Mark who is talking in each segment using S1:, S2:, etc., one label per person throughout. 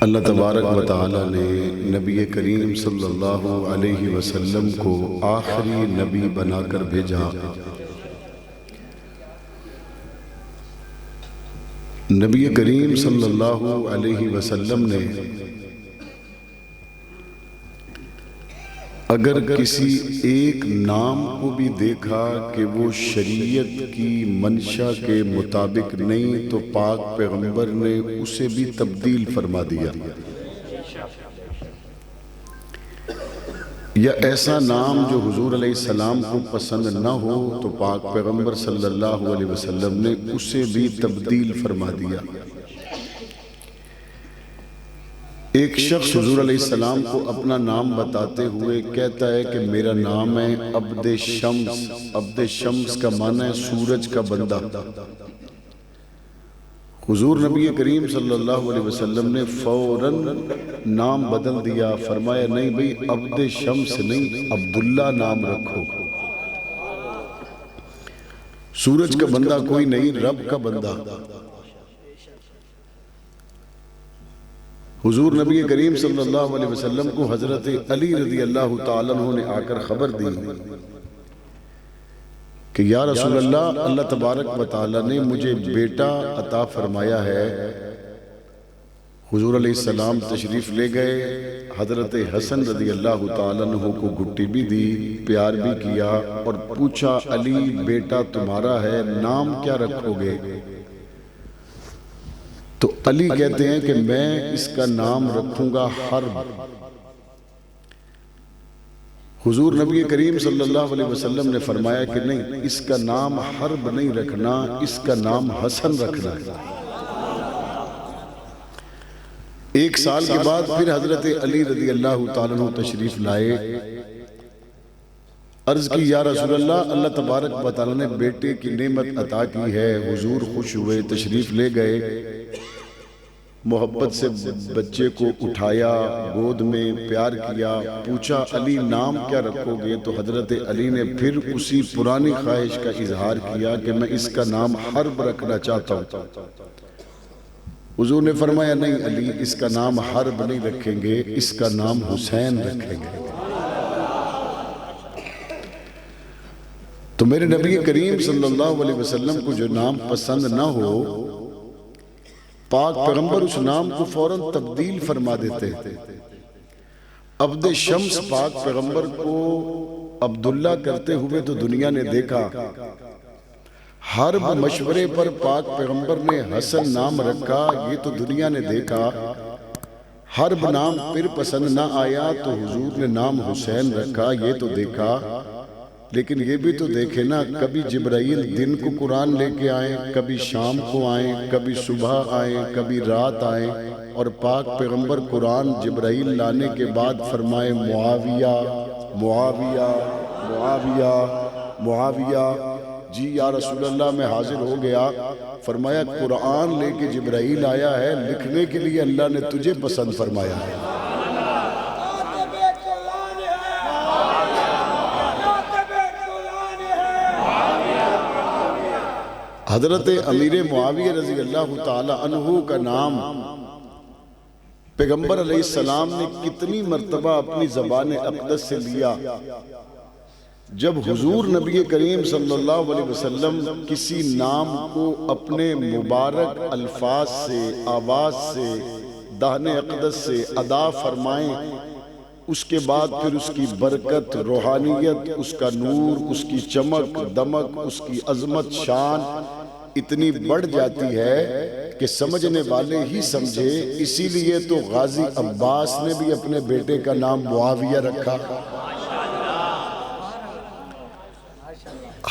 S1: اللہ تبارک و تعالی نے نبی کریم صلی اللہ علیہ وسلم کو آخری نبی بنا کر بھیجا۔ نبی کریم صلی اللہ علیہ وسلم نے اگر کسی ایک نام کو بھی دیکھا کہ وہ شریعت کی منشا کے مطابق نہیں تو پاک پیغمبر نے اسے بھی تبدیل فرما دیا، یا ایسا نام جو حضور علیہ السلام کو پسند نہ ہو تو پاک پیغمبر صلی اللہ علیہ وسلم نے اسے بھی تبدیل فرما دیا۔ ایک شخص حضور علیہ السلام کو اپنا نام بتاتے ہوئے کہتا ہے کہ میرا نام ہے عبد شمس۔ عبد شمس کا معنی ہے سورج کا بندہ۔ حضور نبی کریم صلی اللہ علیہ وسلم نے فوراً نام بدل دیا، فرمایا نہیں بھئی عبد شمس نہیں، عبداللہ نام رکھو۔ سورج کا بندہ کوئی نہیں، رب کا بندہ۔ حضور نبی کریم صلی اللہ علیہ وسلم کو حضرت علی رضی اللہ تعالیٰ عنہ نے آ کر خبر دی کہ یا رسول اللہ، اللہ تبارک و تعالیٰ نے مجھے بیٹا عطا فرمایا ہے۔ حضور علیہ السلام تشریف لے گئے، حضرت حسن رضی اللہ تعالیٰ عنہ کو گھٹی بھی دی، پیار بھی کیا اور پوچھا علی بیٹا تمہارا ہے، نام کیا رکھو گے؟ تو علی کہتے ہیں کہ میں اس کا نام رکھوں گا حرب۔ حضور نبی کریم صلی اللہ علیہ وسلم نے فرمایا کہ نہیں، اس کا نام حرب نہیں رکھنا، اس کا نام حسن رکھنا ہے۔ ایک سال کے بعد پھر حضرت علی رضی اللہ تعالیٰ عنہ تشریف لائے، عرض کی یا رسول اللہ، اللہ تبارک و تعالیٰ نے بیٹے کی نعمت عطا کی ہے۔ حضور خوش ہوئے، تشریف لے گئے، محبت سے بچے کو اٹھایا، گود میں پیار کیا، پوچھا علی نام کیا رکھو گے؟ تو حضرت علی نے پھر اسی پرانی خواہش کا اظہار کیا کہ میں اس کا نام حرب رکھنا چاہتا ہوں۔ حضور نے فرمایا نہیں علی، اس کا نام حرب نہیں رکھیں گے، اس کا نام حسین رکھیں گے۔ تو میرے نبی کریم صلی اللہ علیہ وسلم کو جو نام پسند نہ ہو، پاک پیغمبر اس نام کو فوراً تبدیل فرما دیتے۔ عبد شمس پاک پیغمبر کو عبداللہ کرتے ہوئے تو دنیا نے دیکھا، حرب مشورے پر پاک پیغمبر نے حسن نام رکھا، یہ تو دنیا نے دیکھا۔ حرب نام پھر پسند نہ آیا تو حضور نے نام حسین رکھا، یہ تو دیکھا۔ لیکن یہ بھی تو دیکھے نا، کبھی جبرائیل دن کو قرآن لے کے آئیں، کبھی شام کو آئیں، کبھی صبح آئیں، کبھی رات آئیں، اور پاک پیغمبر قرآن جبرائیل لانے کے بعد فرمائے معاویہ معاویہ معاویہ معاویہ، جی یا رسول اللہ میں حاضر ہو گیا۔ فرمایا قرآن لے کے جبرائیل آیا ہے، لکھنے کے لیے اللہ نے تجھے پسند فرمایا ہے۔ حضرت امیر معاویہ رضی اللہ تعالی عنہ کا نام پیغمبر علیہ السلام نے کتنی مرتبہ اپنی زبان اقدس سے لیا۔ جب حضور نبی کریم صلی اللہ علیہ وسلم کسی نام کو اپنے مبارک الفاظ سے، آواز سے، دہن اقدس سے ادا فرمائیں، اس کے بعد پھر اس کی برکت، روحانیت، اس کا نور، اس کی چمک دمک، اس کی عظمت شان اتنی بڑھ جاتی ہے کہ سمجھنے والے ہی سمجھے۔ اسی لیے تو غازی عباس نے بھی اپنے بیٹے کا نام معاویہ رکھا۔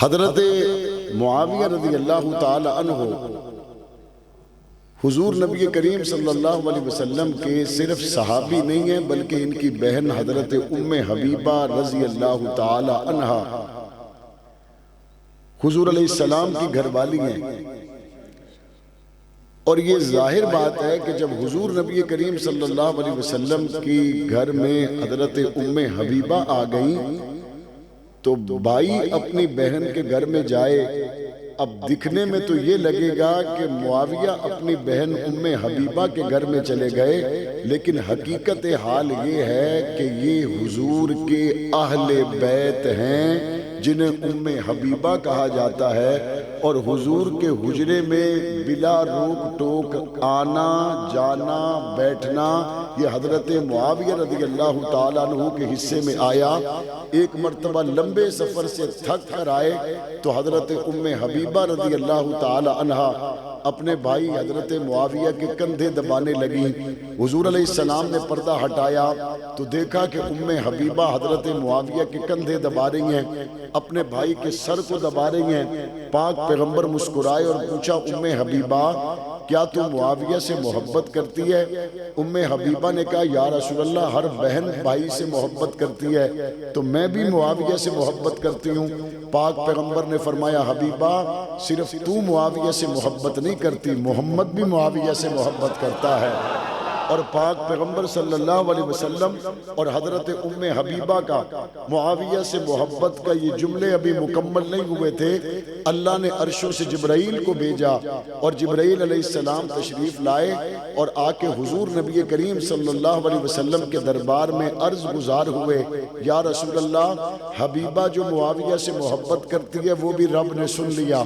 S1: حضرت معاویہ رضی اللہ تعالی عنہ حضور نبی کریم صلی اللہ علیہ وسلم کے صرف صحابی نہیں ہیں، بلکہ ان کی بہن حضرت ام حبیبہ رضی اللہ تعالی عنہا حضور علیہ السلام کی گھر والی ہیں۔ اور یہ ظاہر بات ہے کہ جب حضور نبی کریم صلی اللہ علیہ وسلم کی گھر میں حضرت ام حبیبہ آ گئیں تو بھائی اپنی بہن کے گھر میں جائے اب دکھنے میں تو یہ لگے گا کہ معاویہ اپنی بہن ام حبیبہ کے گھر میں چلے گئے، لیکن حقیقت حال یہ ہے کہ یہ حضور کے اہل بیت ہیں جنہیں ام حبیبہ کہا جاتا ہے، اور حضور کے حجرے میں بلا روک ٹوک آنا جانا بیٹھنا یہ حضرت معاویہ رضی اللہ تعالیٰ عنہ کے حصے میں آیا۔ ایک مرتبہ لمبے سفر سے تھک کر آئے تو حضرت ام حبیبہ رضی اللہ تعالیٰ عنہ اپنے بھائی حضرت معاویہ کے کندھے دبانے لگی۔ حضور علیہ السلام نے پردہ ہٹایا تو دیکھا کہ ام حبیبہ حضرت معاویہ کے کندھے دبا رہی ہیں، اپنے بھائی کے سر کو دبا رہی ہیں۔ پاک پیغمبر مسکرائے اور پوچھا، ام حبیبہ کیا تو معاویہ سے محبت کرتی ہے؟ ام حبیبہ نے کہا، یا رسول اللہ، ہر بہن بھائی سے محبت کرتی ہے تو میں بھی معاویہ سے محبت کرتی ہوں۔ پاک پیغمبر نے فرمایا، حبیبہ صرف تو معاویہ سے محبت نہیں کرتی، محمد بھی معاویہ سے محبت کرتا ہے۔ اور پاک پیغمبر صلی اللہ علیہ وسلم اور حضرت ام حبیبہ کا معاویہ سے محبت کا یہ جملے ابھی مکمل نہیں ہوئے تھے، اللہ نے عرشوں سے جبرائیل کو بھیجا اور جبرائیل علیہ السلام تشریف لائے اور آ کے حضور نبی کریم صلی اللہ علیہ وسلم کے دربار میں عرض گزار ہوئے، یا رسول اللہ، حبیبہ جو معاویہ سے محبت کرتی ہے وہ بھی رب نے سن لیا،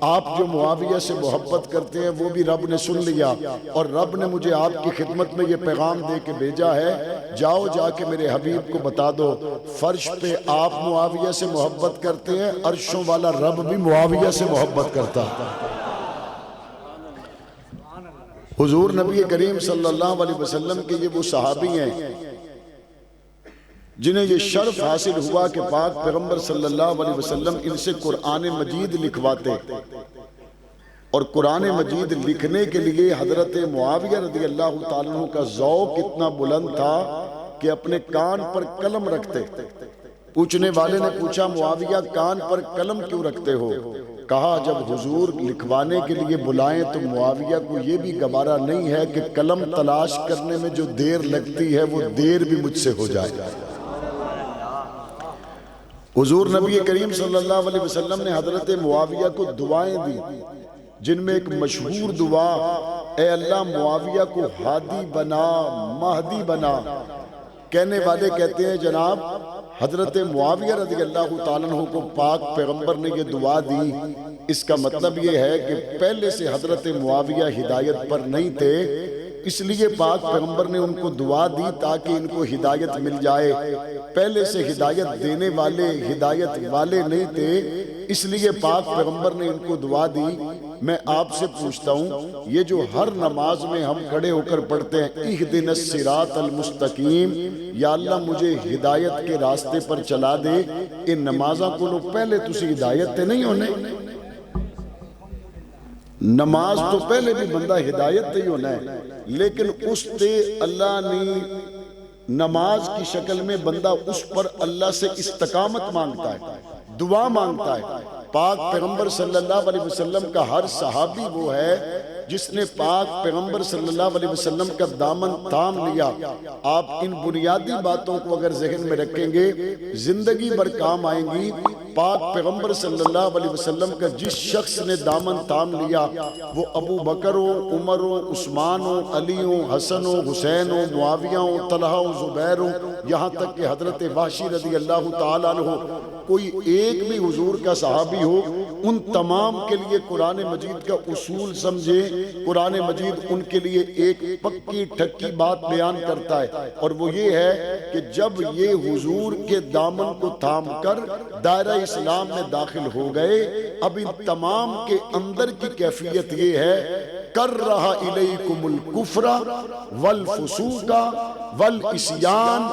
S1: آپ جو معاویہ سے محبت کرتے ہیں وہ بھی رب نے سن لیا، اور رب نے مجھے آپ کی خدمت میں یہ پیغام دے کے بھیجا ہے، جاؤ جا کے میرے حبیب کو بتا دو فرش پہ آپ معاویہ سے محبت کرتے ہیں، عرشوں والا رب بھی معاویہ سے محبت کرتا ہے۔ حضور نبی کریم صلی اللہ علیہ وسلم کے یہ وہ صحابی ہیں جنہیں یہ شرف حاصل ہوا کہ پاک پیغمبر صلی اللہ علیہ وسلم ان سے قرآن مجید لکھواتے، اور قرآن مجید لکھنے کے لیے حضرت معاویہ رضی اللہ تعالیٰ عنہ کا ذوق اتنا بلند تھا کہ اپنے کان پر قلم رکھتے۔ پوچھنے والے نے پوچھا، معاویہ کان پر قلم کیوں رکھتے ہو؟ کہا، جب حضور لکھوانے کے لیے بلائیں تو معاویہ کو یہ بھی گوارا نہیں ہے کہ قلم تلاش کرنے میں جو دیر لگتی ہے وہ دیر بھی مجھ سے ہو جائے۔ حضور نبی کریم صلی اللہ علیہ وسلم نے حضرت معاویہ کو دعائیں دی، جن میں ایک مشہور دعا، اے اللہ معاویہ کو ہادی بنا، مہدی بنا۔ کہنے والے کہتے ہیں، جناب حضرت معاویہ رضی اللہ تعالیٰ عنہ کو پاک پیغمبر نے یہ دعا دی، اس کا مطلب یہ ہے کہ پہلے سے حضرت معاویہ ہدایت پر نہیں تھے، اس لیے پاک پیغمبر نے ان کو دعا دی تاکہ ان کو ہدایت مل جائے۔ پہلے سے ہدایت دینے والے ہدایت والے نہیں تھے، اس لیے پاک پیغمبر نے ان کو دعا دی۔ میں آپ سے پوچھتا ہوں، یہ جو ہر نماز میں ہم کھڑے ہو کر پڑھتے ہیں، اہدنا الصراط المستقیم، یا اللہ مجھے ہدایت کے راستے پر چلا دے، ان نمازوں کو لوگ پہلے تسی ہدایت تے نہیں ہونے، نماز تو پہلے بھی بندہ ہدایت تے ہی ہونا ہے، لیکن اس تے اللہ نے نماز کی شکل میں بندہ اس پر اللہ سے استقامت مانگتا ہے، دعا مانگتا ہے۔ پاک پیغمبر صلی اللہ علیہ وسلم کا ہر صحابی وہ ہے جس نے پاک پیغمبر صلی اللہ علیہ وسلم کا دامن تھام لیا۔ آپ ان بنیادی باتوں کو اگر ذہن میں رکھیں گے زندگی بھر کام آئیں گی۔ پاک پیغمبر صلی اللہ علیہ وسلم کا جس شخص نے دامن تھام لیا، وہ ابو بکر ہو، عمر ہو، عثمان ہو، علی ہو، حسن ہو، حسین ہو، معاویہ ہو، طلحہ ہو، زبیر ہو، یہاں تک کہ حضرت وحشی رضی اللہ تعالیٰ عنہ ہو، کوئی ایک بھی حضور کا صحابی ہو، ان تمام کے لیے قرآن مجید کا اصول سمجھے۔ قرآن مجید ان کے لیے ایک پکی ٹھکی بات بیان کرتا ہے، اور وہ یہ ہے کہ جب یہ حضور کے دامن کو تھام کر دائرہ اسلام میں داخل ہو گئے، اب ان تمام کے اندر کی کیفیت یہ ہے، کرہ الیکم الکفر والفسوق والعصیان،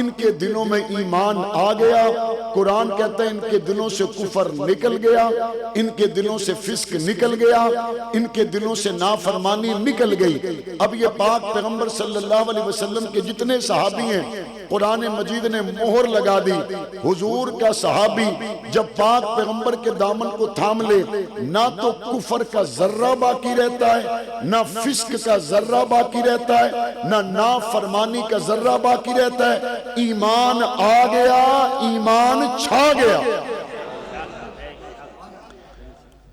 S1: ان کے دلوں میں ایمان آ گیا۔ قرآن کہتا ہے ان کے دلوں سے کفر نکل گیا، ان کے دلوں سے فسق نکل گیا، ان کے دلوں سے نافرمانی نکل گئی۔ اب یہ پاک پیغمبر صلی اللہ علیہ وسلم کے جتنے صحابی ہیں، قرآن مجید نے مہر لگا دی، حضور کا صحابی جب پاک پیغمبر کے دامن کو تھام لے، نہ تو کفر کا ذرہ باقی رہتا ہے، نہ فسق کا ذرہ باقی رہتا ہے، نہ نافرمانی کا ذرہ باقی رہتا ہے، ایمان آ گیا، ایمان چھا گیا۔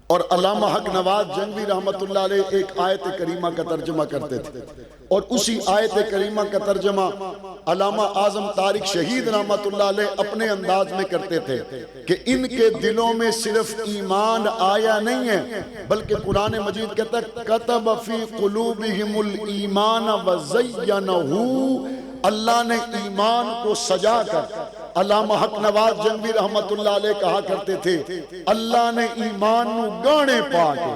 S1: اور علامہ حق نواز جنگوی رحمت اللہ علیہ ایک آیت کریمہ کا ترجمہ کرتے تھے، اور اسی آیت کریمہ کا ترجمہ علامہ اعظم طارق شہید رحمت اللہ علیہ اپنے انداز میں کرتے تھے کہ ان کے دلوں میں صرف ایمان آیا نہیں ہے، بلکہ قرآن مجید کہتا ہے کتب فی قلوبہم الایمان وزینہ، اللہ نے ایمان کو سجا کر، علامہ حق نواز جنگوی رحمت اللہ علیہ کہا کرتے تھے اللہ نے ایمان نو گانے پا کے،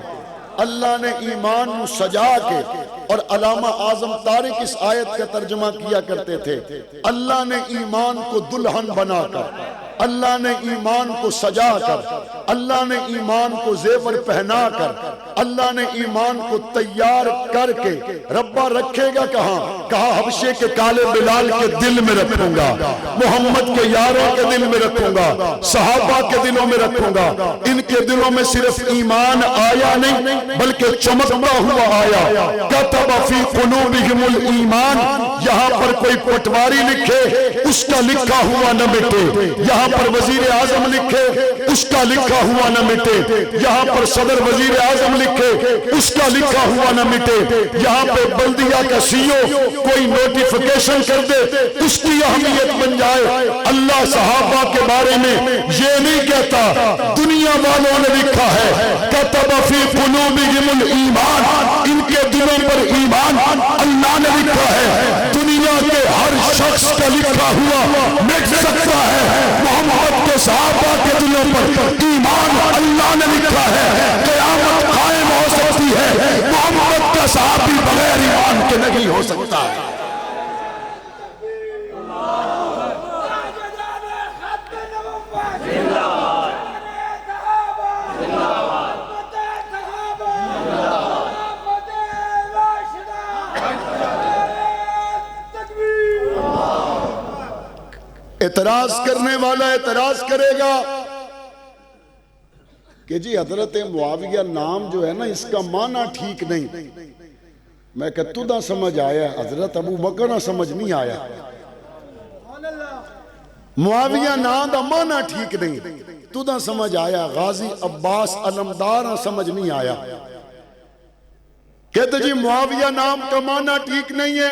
S1: اللہ نے ایمان نو سجا کے، اور علامہ اعظم طارق اس آیت کا ترجمہ کیا کرتے تھے اللہ نے ایمان کو دلہن بنا کر، اللہ نے ایمان کو سجا کر، اللہ نے ایمان کو زیور پہنا کر، اللہ نے ایمان کو تیار کر کے ربا رکھے گا کہاں؟ کہا حبشے کے کالے بلال کے دل میں رکھوں گا، محمد کے یاروں کے دل میں رکھوں گا، صحابہ کے دلوں میں رکھوں گا۔ ان کے دلوں میں صرف ایمان آیا نہیں بلکہ چمکتا ہوا آیا۔ کتب فی قلوبہم الایمان، یہاں پر کوئی پٹواری لکھے اس کا لکھا ہوا نہ مٹے، یہاں پر وزیر اعظم لکھے اس کا لکھا ہوا نہ مٹے، یہاں پر صدر وزیر اعظم لکھے اس کا لکھا ہوا نہ مٹے، یہاں پہ بلدیہ کا سی او کوئی نوٹیفیکیشن کر دے اس کی اہمیت بن جائے۔ اللہ صحابہ کے بارے میں یہ نہیں کہتا، دنیا والوں نے لکھا ہے کتب فی قلوبہم الایمان، ان کے دلوں پر ایمان اللہ نے لکھا ہے۔ دنیا کے ہر شخص کا لکھا ہوا مٹ سکتا ہے، محمد کے صحابہ کے دلوں پر ایمان اللہ نے لکھا ہے۔ قیامت قائم ہو سکتی ہے، محمد کا صحابی بغیر ایمان کے نہیں ہو سکتا ہے۔ اعتراض کرنے والا اعتراض کرے گا کہ جی حضرت معاویہ نام جو ہے نا اس کا معنی ٹھیک نہیں۔ میں کہتا ہوں سمجھ آیا، حضرت ابو بکر نہ سمجھ نہیں آیا۔ معاویہ نام دا معنی ٹھیک نہیں، تو نہ سمجھ آیا۔ غازی عباس علمدار نہ سمجھ نہیں آیا۔ کہتے جی معاویہ نام کا معنی ٹھیک نہیں ہے،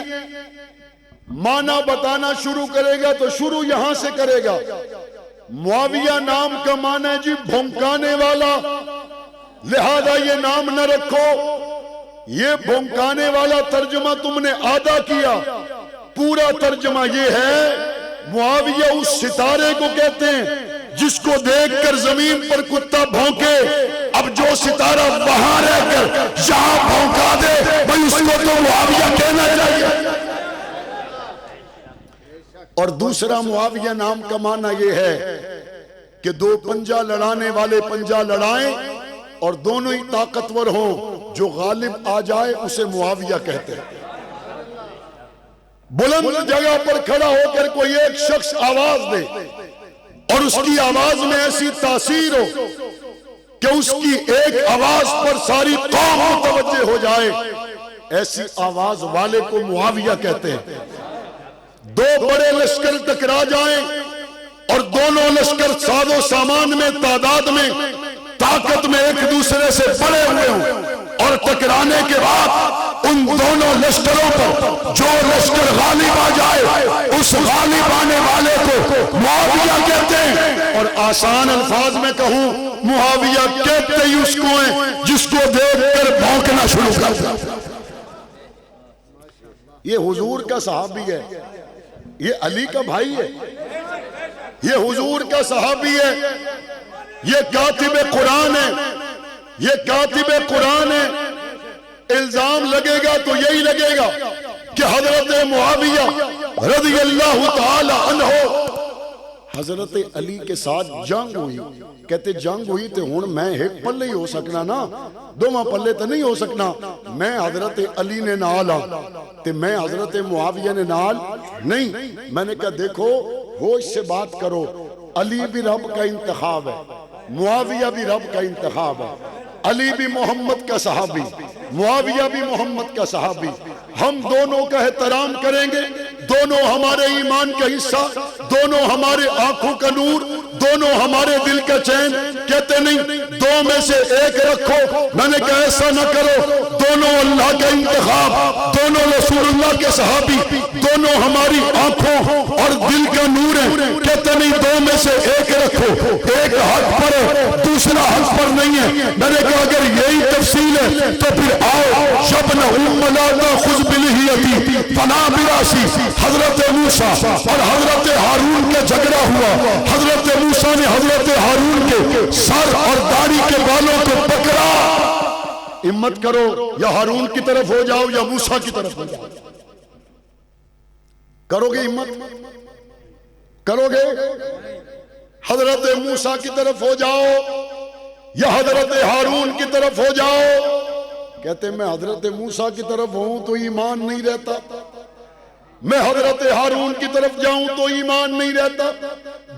S1: معنی بتانا شروع کرے گا تو شروع یہاں سے کرے گا۔ معاویہ نام کا معنی ہے جی بھونکانے والا، لہذا یہ نام نہ رکھو۔ یہ بھونکانے والا ترجمہ تم نے آدھا کیا، پورا ترجمہ یہ ہے معاویہ اس ستارے کو کہتے ہیں جس کو دیکھ کر زمین پر کتا بھونکے، اب جو ستارہ وہاں رہ کر یہاں بھونکا دے بھئی اس کو تو معاویہ کہنا چاہیے۔ اور دوسرا معاویہ نام کا معنی یہ ہے کہ دو پنجہ لڑانے والے پنجہ لڑائیں اور دونوں ہی طاقتور ہوں، جو غالب آ جائے اسے معاویہ کہتے ہیں۔ بلند جگہ پر کھڑا ہو کر کوئی ایک شخص آواز دے اور اس کی آواز میں ایسی تاثیر ہو کہ اس کی ایک آواز پر ساری قوم متوجہ ہو جائے، ایسی آواز والے کو معاویہ کہتے ہیں۔ دو بڑے لشکر ٹکرا جائیں اور دونوں لشکر ساز و سامان میں، تعداد میں، طاقت میں ایک دوسرے سے بڑے ہوئے ہوں، اور ٹکرانے کے بعد ان دونوں لشکروں پر جو لشکر غالب آ جائے اس غالب آنے والے کو معاویہ کہتے ہیں۔ اور آسان الفاظ میں کہوں، معاویہ کہتے ہی اس کو ہیں جس کو دیکھ کر بھونکنا شروع کر دیا۔ یہ حضور کا صحابی ہے، یہ علی کا بھائی ہے، یہ حضور کا صحابی ہے، یہ کاتب قرآن ہے، یہ کاتب قرآن ہے۔ الزام لگے گا تو یہی لگے گا کہ حضرت معاویہ رضی اللہ تعالی عنہ حضرت علی کے ساتھ جنگ ہوئی۔ کہتے جنگ ہوئی تے ہون میں ایک پلے ہی ہو سکنا نا، دوما پلے تے نہیں ہو سکنا۔ میں حضرت علی نے نال تے میں حضرت معاویہ نے نال نہیں۔ میں نے کہا دیکھو ہوش سے بات کرو، علی بھی رب کا انتخاب ہے، معاویہ بھی رب کا انتخاب ہے، علی بھی محمد کا صحابی، معاویہ بھی محمد کا صحابی۔ ہم دونوں کا احترام کریں گے، دونوں ہمارے ایمان کا حصہ، دونوں ہمارے آنکھوں کا نور، دونوں ہمارے دل کا چین۔ کہتے نہیں دو میں سے ایک رکھو. میں نے کہا ایسا نہ کرو, دونوں اللہ کا انتخاب, دونوں رسول اللہ کے صحابی, دونوں ہماری آنکھوں اور دل کا نور ہے. کہتے نہیں, دو میں سے ایک رکھو, ایک حق پر ہے دوسرا حق پر نہیں ہے. میں نے کہا اگر یہی تفصیل ہے تو پھر آؤ شبن لا تأخذ بلحیتی فنا براسی. حضرت موسیٰ اور حضرت ہارون کے جھگڑا ہوا. حضرت موسیٰ نے حضرت ہارون کے سر اور داڑھی کے بالوں کو پکڑا. ہمت کرو, یا ہارون کی طرف ہو جاؤ یا موسیٰ کی طرف ہو جاؤ. کرو گے ہمت؟ کرو گے؟ حضرت موسیٰ کی طرف ہو جاؤ یا حضرت ہارون کی طرف ہو جاؤ. کہتے میں حضرت موسیٰ کی طرف ہوں تو ایمان نہیں رہتا, میں حضرت ہارون کی طرف جاؤں تو ایمان نہیں رہتا.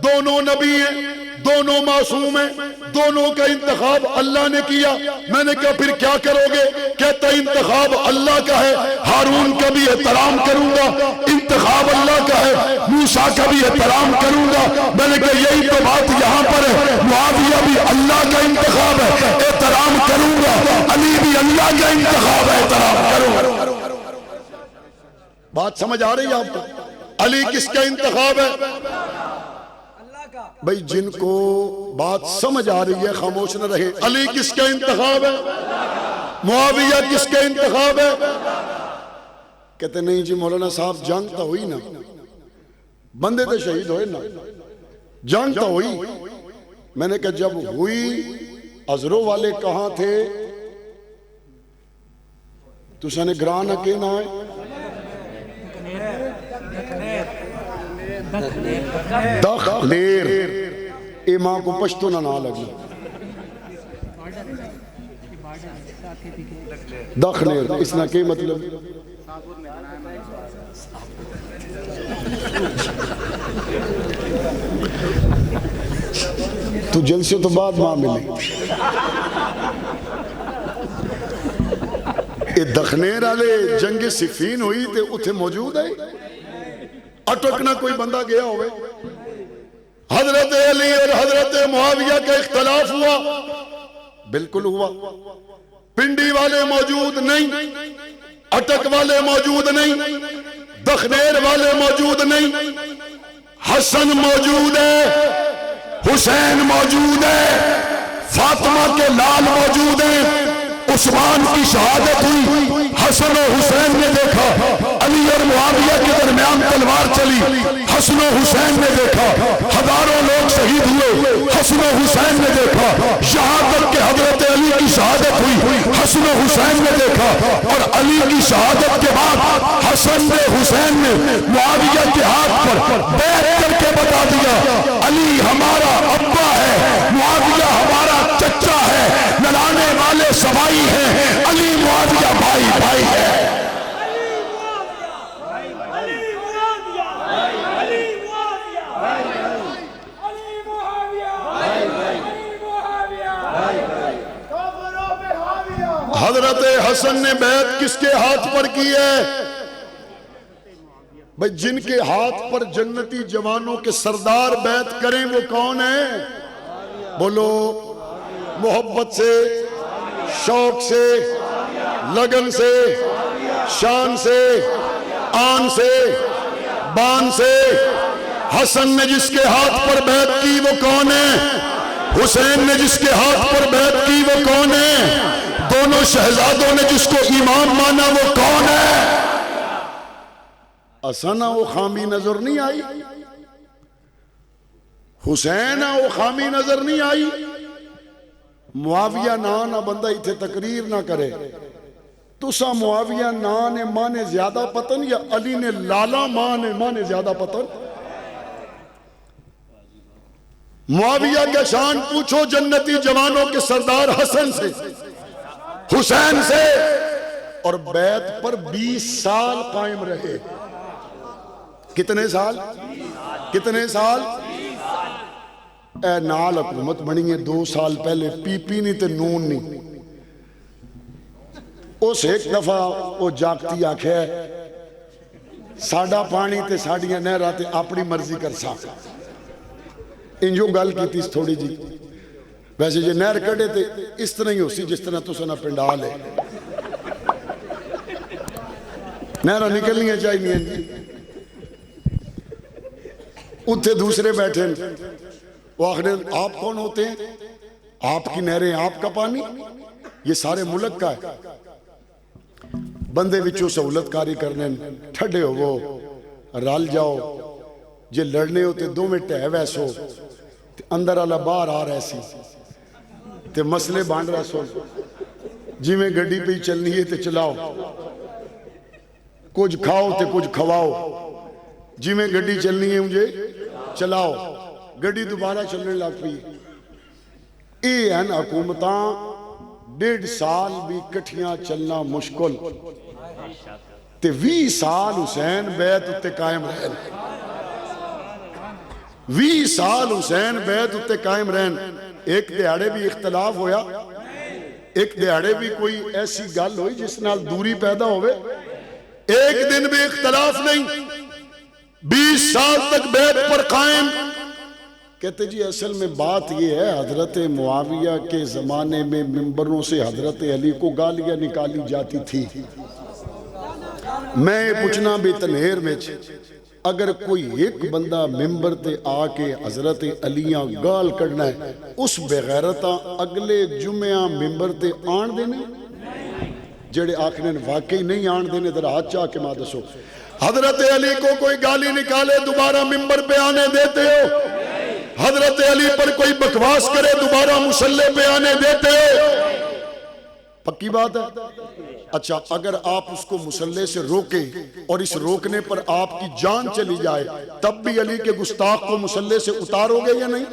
S1: دونوں نبی ہیں, دونوں معصوم ہیں, دونوں کا انتخاب اللہ نے کیا. میں نے کہا پھر کیا کرو گے؟ کہتا انتخاب اللہ کا ہے, ہارون کا بھی احترام کروں گا. انتخاب اللہ کا ہے, موسیٰ کا بھی احترام کروں گا. میں نے کہا یہی تو بات یہاں پر ہے, معاویہ بھی اللہ کا انتخاب ہے, احترام کروں گا. علی بھی اللہ کا انتخاب ہے, احترام کروں گا. بات سمجھ آ رہی ہے آپ کو؟ علی کس کا انتخاب ہے؟ بھئی جن کو بات سمجھ آ رہی ہے خاموش نہ رہے. علی کس کا انتخاب ہے؟ معاویہ کس کا انتخاب ہے؟ کہتے نہیں جی مولانا صاحب جنگ تو ہوئی نا, بندے تو شہید ہوئے نا, جنگ تو ہوئی. میں نے کہا جب ہوئی ازرو والے کہاں تھے؟ تو سنے گران اکے نہ آئے دخ لیر. اے ماں کو پشتو نہ لگی دخ لیر. اس نہ کیا مطلب؟ تو جلسے تو بعد ماں ملے. اے دخنیر والے جنگ صفین ہوئی تے اتھے موجود ہے؟ اٹکنا کوئی بندہ گیا ہوئے؟ حضرت علی اور حضرت معاویہ کا اختلاف ہوا؟ بالکل ہوا. پنڈی والے موجود نہیں, اٹک والے موجود نہیں, دخنیر والے موجود نہیں. حسن موجود ہے, حسین موجود ہے, فاطمہ کے لال موجود ہیں. عثمان کی شہادت ہوئی, حسن و حسین نے دیکھا. علی اور معاویہ کے درمیان تلوار چلی, حسن و حسین نے دیکھا. ہزاروں لوگ شہید ہوئے, حسن و حسین نے دیکھا. یہاں تک کہ حضرت علی کی شہادت ہوئی, حسن و حسین نے دیکھا. اور علی کی شہادت کے بعد حسن نے حسین نے معاویہ کے ہاتھ پر بیعت کر کے بتا دیا علی ہمارا ابا ہے, معاویہ ہمارا چچا ہے, لڑانے والے سبائی ہیں, علی معاویہ بھائی بھائی ہے. حضرت حسن نے بیعت کس کے ہاتھ پر کی ہے؟ بھئی جن کے ہاتھ پر جنتی جوانوں کے سردار بیعت کریں وہ کون ہیں؟ بولو. محبت سے, شوق سے, لگن سے, شان سے, آن سے, بان سے. حسن نے جس کے ہاتھ پر بیعت کی وہ کون ہے؟ حسین نے جس کے ہاتھ پر بیعت کی وہ کون ہے؟ دونوں شہزادوں نے جس کو امام مانا وہ کون ہے؟ اسنا وہ خامی نظر نہیں آئی, حسین وہ خامی نظر نہیں آئی. معاویہ نہ بندہ ایتھے تقریر نہ کرے. تسا معاویہ نے مانے زیادہ پتن یا علی نے لالا مانے زیادہ پتن؟ معاویہ کے شان پوچھو جنتی جوانوں کے سردار حسن سے, حسین سے. اور بیعت پر 20 سال قائم رہے. کتنے سال؟ کتنے سال؟ اے نال حکومت بنی ہے 2 سال پہلے, پی پی نہیں تے نون نہیں. اس ایک دفعہ وہ جاگتی آکھے ساڑا پانی تے ساڑیاں نہراں تے اپنی مرضی کر سا. انجو گل کی تیس تھوڑی جی ویسے جی نہر کڈے تے اس طرح ہی ہو سی جس طرح تو سنا پنڈال ہے، نہرہ نکلنی چاہیے جی۔ اتھے دوسرے بیٹھے وہ آخر آپ کون ہوتے ہیں؟ آپ کی نہریں، آپ کا پانی، یہ سارے ملک کا ہے۔ بندے وچوں سہولت کاری کرنے ٹھڈے ہو وہ رال جاؤ، جے لڑنے ہوتے دو میں ٹہ ویسو اندر والا باہر آ رہے سی تے مسئلے بانڈ رہا سو، جی میں گڈی پہ چلنی ہے تے چلاؤ، کچھ کھاؤ تے کچھ کھواؤ، جی میں گڈی چلنی ہے مجھے چلاؤ، گڈی دوبارہ چلنے لگ پئی۔ اے ہیں حکومتاں 1.5 سال بھی کٹھیاں چلنا مشکل تے 20 سال حسین بیت اتے قائم رہن، 20 سال حسین بیت اتے قائم رہن۔ ایک دیہڑے بھی اختلاف ہویا، ایک دیہڑے بھی کوئی ایسی گل ہوئی جس نال دوری پیدا ہوئے، ایک دن بھی اختلاف نہیں، 20 سال تک بیت پر قائم۔ کہتے جی اصل میں بات یہ ہے حضرت معاویہ کے زمانے میں ممبروں سے حضرت علی کو گالیاں نکالی جاتی تھی۔ میں پوچھنا بھی تنہیر میں اگر کوئی ایک بندہ ممبر تے آ کے حضرت علیاں گال کرنا ہے، اس بغیرتاں اگلے جمعہ ممبر تے آن دینے؟ جڑے آخرین واقعی نہیں آن دینے در ہاتھ چاہ کے ماں دسو۔ حضرت علی کو کوئی گالی نکالے دوبارہ ممبر پہ آنے دیتے ہو؟ حضرت علی پر کوئی بکواس کرے دوبارہ مسلح پہ آنے دیتے ہو؟ پکی بات ہے۔ اچھا اگر آپ اس کو مسلح سے روکیں اور اس روکنے پر آپ کی جان چلی جائے تب بھی علی کے گستاخ کو مسلح سے اتارو گے یا نہیں؟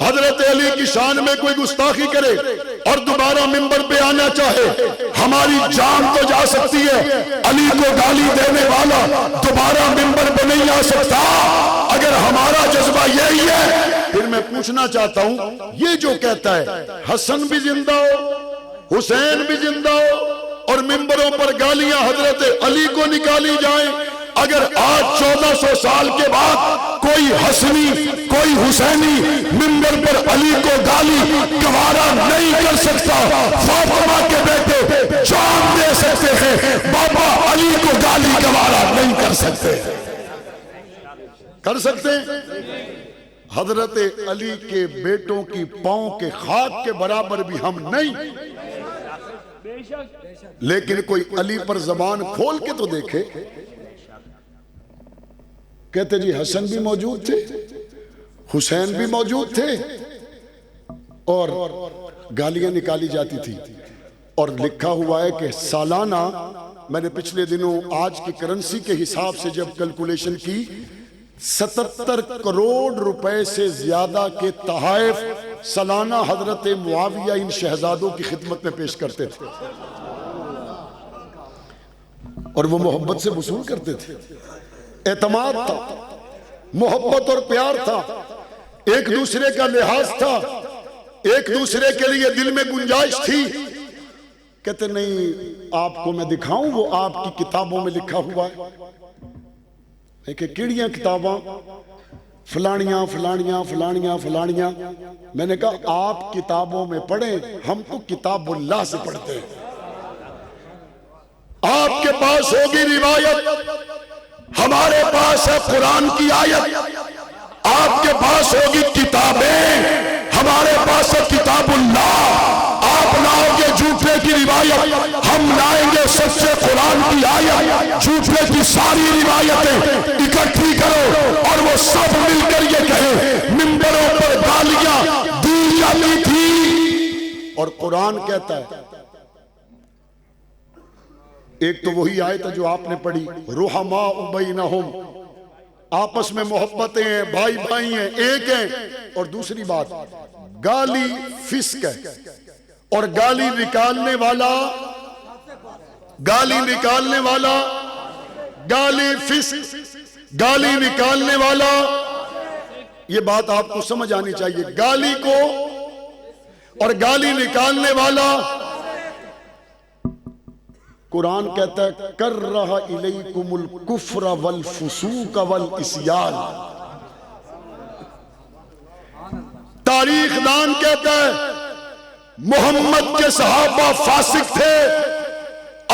S1: حضرت علی کی شان میں کوئی گستاخی کرے اور دوبارہ ممبر پہ آنا چاہے، ہماری جان تو جا سکتی ہے، علی کو گالی دینے والا دوبارہ ممبر پہ نہیں آ سکتا۔ اگر ہمارا جذبہ یہی ہے پھر میں پوچھنا چاہتا ہوں، یہ جو کہتا ہے حسن بھی زندہ ہو حسین بھی زندہ ہو اور ممبروں پر گالیاں حضرت علی کو نکالی جائیں، اگر آج 1400 سال کے بعد کوئی حسنی کوئی حسینی ممبر پر علی کو گالی گوارا نہیں کر سکتا، فاطمہ کے بیٹے جان دے سکتے ہیں، بابا علی کو گالی گوارا نہیں کر سکتے۔ کر سکتے ہیں؟ حضرت علی کے بیٹوں کی پاؤں کے خاک کے برابر بھی ہم نہیں، لیکن کوئی علی پر زبان کھول کے تو دیکھے۔ کہتے جی حسن بھی موجود تھے، حسین بھی موجود تھے اور گالیاں نکالی جاتی تھی، اور لکھا ہوا ہے کہ سالانہ، میں نے پچھلے دنوں آج کی کرنسی کے حساب سے جب کیلکولیشن کی، 77 کروڑ روپے سے زیادہ کے تحائف سالانہ حضرت معاویہ ان شہزادوں کی خدمت میں پیش کرتے تھے، اور وہ محبت سے وصول کرتے تھے۔ اعتماد تھا، محبت اور پیار تھا، ایک دوسرے کا لحاظ تھا، ایک دوسرے کے لیے دل میں گنجائش تھی۔ کہتے نہیں آپ کو میں دکھاؤں، وہ آپ کی کتابوں میں لکھا ہوا ہے کہ کیڑیاں کتاباں فلانیاں فلانیاں فلانیاں فلانیاں۔ میں نے کہا آپ کتابوں میں پڑھیں، ہم تو کتاب اللہ سے پڑھتے ہیں۔ آپ کے پاس ہوگی روایت، ہمارے پاس ہے قرآن کی آیت، آپ کے پاس ہوگی کتابیں، ہمارے پاس ہے کتاب اللہ۔ آپ لاؤ گے جھوٹے کی روایت، ہم لائیں گے سچے قرآن کی آیت۔ جھوٹے کی ساری روایتیں اکٹھی کرو اور وہ سب مل کر یہ کہیں ممبروں پر گالیاں دی جاتی تھی، اور قرآن کہتا ہے، ایک تو وہی آیت ہے جو آپ نے پڑھی، رحماء بینہم، آپس میں محبتیں ہیں، بھائی بھائی ہیں، ایک ہیں، اور دوسری بات گالی فسق ہے، اور گالی نکالنے والا گالی فسق، گالی نکالنے والا، یہ بات آپ کو سمجھ آنی چاہیے، گالی کو اور گالی نکالنے والا۔ قرآن کہتا ہے کرہ الیکم الکفر والفسوق والعصیان، تاریخ دان کہتا ہے محمد کے صحابہ فاسق تھے،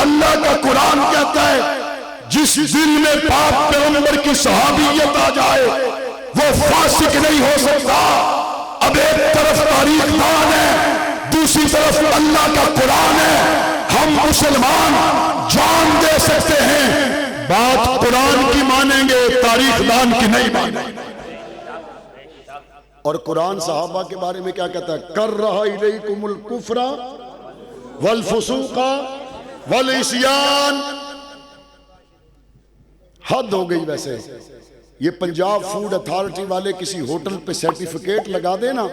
S1: اللہ کا قرآن کہتا ہے جس دل میں پاک پیغمبر کی صحابیت آ جائے وہ فاسق نہیں ہو سکتا۔ اب ایک طرف تاریخ دان ہے، دوسری طرف اللہ کا قرآن ہے، ہم مسلمان جان دے سکتے ہیں، بات قرآن کی مانیں گے، تاریخ دان کی نہیں مانیں گے۔ اور قرآن صحابہ کے بارے میں کیا کہتا ہے؟ کرہ الیکم الکفر والفسوق والعصیان۔ حد ہو گئی۔ ویسے یہ پنجاب فوڈ اتھارٹی والے کسی ہوٹل پہ سرٹیفکیٹ لگا دینا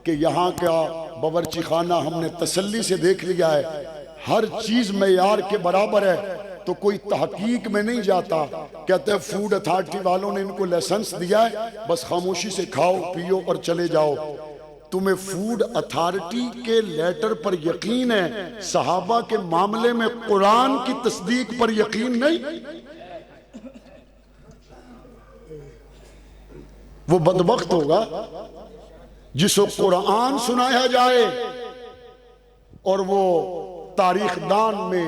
S1: کہ یہاں کا باورچی خانہ ہم نے تسلی سے دیکھ لیا ہے، ہر چیز معیار کے برابر ہے، تو کوئی تحقیق میں نہیں جاتا، کہتے ہیں فوڈ اتھارٹی والوں نے ان کو لائسنس دیا ہے، بس خاموشی سے کھاؤ پیو اور چلے جاؤ۔ تمہیں فوڈ اتھارٹی کے لیٹر پر یقین ہے، صحابہ کے معاملے میں قرآن کی تصدیق پر یقین نہیں؟ وہ بدبخت ہوگا جس کو قرآن سنایا جائے اور وہ تاریخ دان میں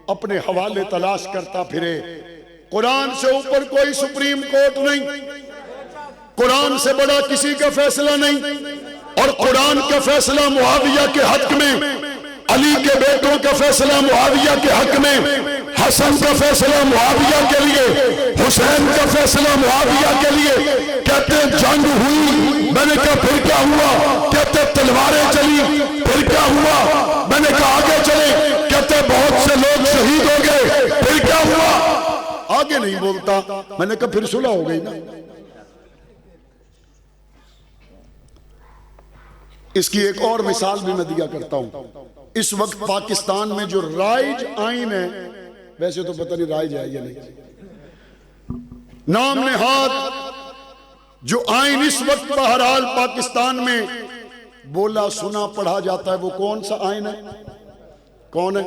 S1: اپنے حوالے تلاش کرتا پھرے۔ قرآن سے اوپر کوئی سپریم کورٹ نہیں، قرآن سے بڑا کسی کا فیصلہ نہیں، اور قرآن کا فیصلہ معاویہ کے حق میں، علی کے بیٹوں کا فیصلہ معاویہ کے حق میں، حسن کا فیصلہ معاویہ کے لیے، حسین کا فیصلہ معاویہ کے لیے۔ کہتے جنگ ہوئی، میں نے کہا پھر کیا ہوا؟ کہتے تلواریں چلی، پھر کیا ہوا؟ میں نے کہا آگے چلے، کہتے بہت سے لوگ شہید ہو گئے، پھر کیا ہوا؟ آگے نہیں بولتا۔ میں نے کہا پھر صلح ہو گئی نا۔ اس کی ایک اور مثال بھی میں دیا کرتا ہوں۔ اس وقت پاکستان میں جو رائج آئین ہے، ویسے تو پتہ نہیں رائج ہے یا نہیں، نام نہاد جو آئین اس وقت بہرحال پاکستان میں بولا سنا پڑھا جاتا ہے، وہ کون سا آئین ہے؟ کون ہے؟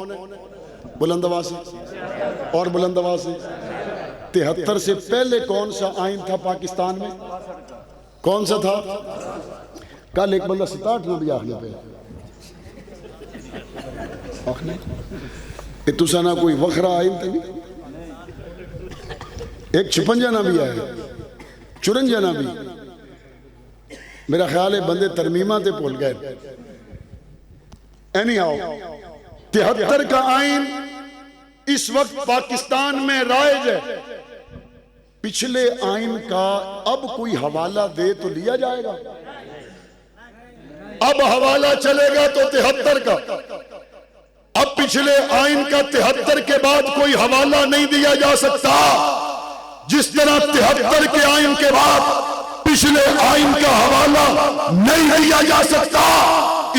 S1: بلند آواز سے اور بلند آواز سے 73 سے پہلے کون سا آئین تھا پاکستان میں؟ کون سا تھا؟ کل ایک بندہ 67 نہ بھی آخنے پہ آخنے اتوسا نہ کوئی وخرا آئین تھا بھی، ایک 56 نہ بھی آئے، 54 نہ بھی، میرا خیال ہے بندے ترمیمہ تے بھول گئے۔ اینی ہاؤ 73 کا آئین اس وقت پاکستان میں رائج ہے۔ پچھلے آئین کا اب کوئی حوالہ دے تو لیا جائے گا؟ اب حوالہ چلے گا تو 73 کا، اب پچھلے آئین کا 73 کے بعد کوئی حوالہ نہیں دیا جا سکتا، جس طرح 73 کے آئین کے بعد پچھلے آئین کا حوالہ نہیں دیا جا سکتا،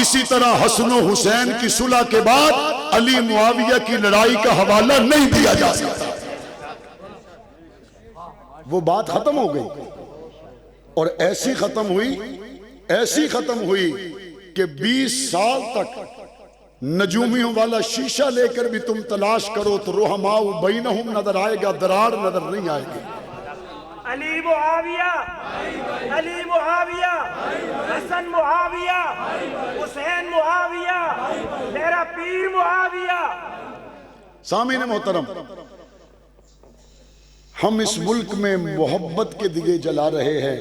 S1: اسی طرح حسن و حسین کی صلح کے بعد علی معاویہ کی لڑائی کا حوالہ نہیں دیا جا سکتا۔ وہ بات ختم ہو گئی، اور ایسی ختم ہوئی کہ 20 سال تک نجومیوں والا شیشہ لے کر بھی تم تلاش کرو تو رحماء بینہم نظر آئے گا، دراڑ نظر نہیں آئے گی۔
S2: علی معاویہ، علی معاویہ، حسن معاویہ، حسین معاویہ، میرا پیر معاویہ۔
S1: سامعین محترم، ہم اس ملک میں محبت کے دیے جلا رہے ہیں،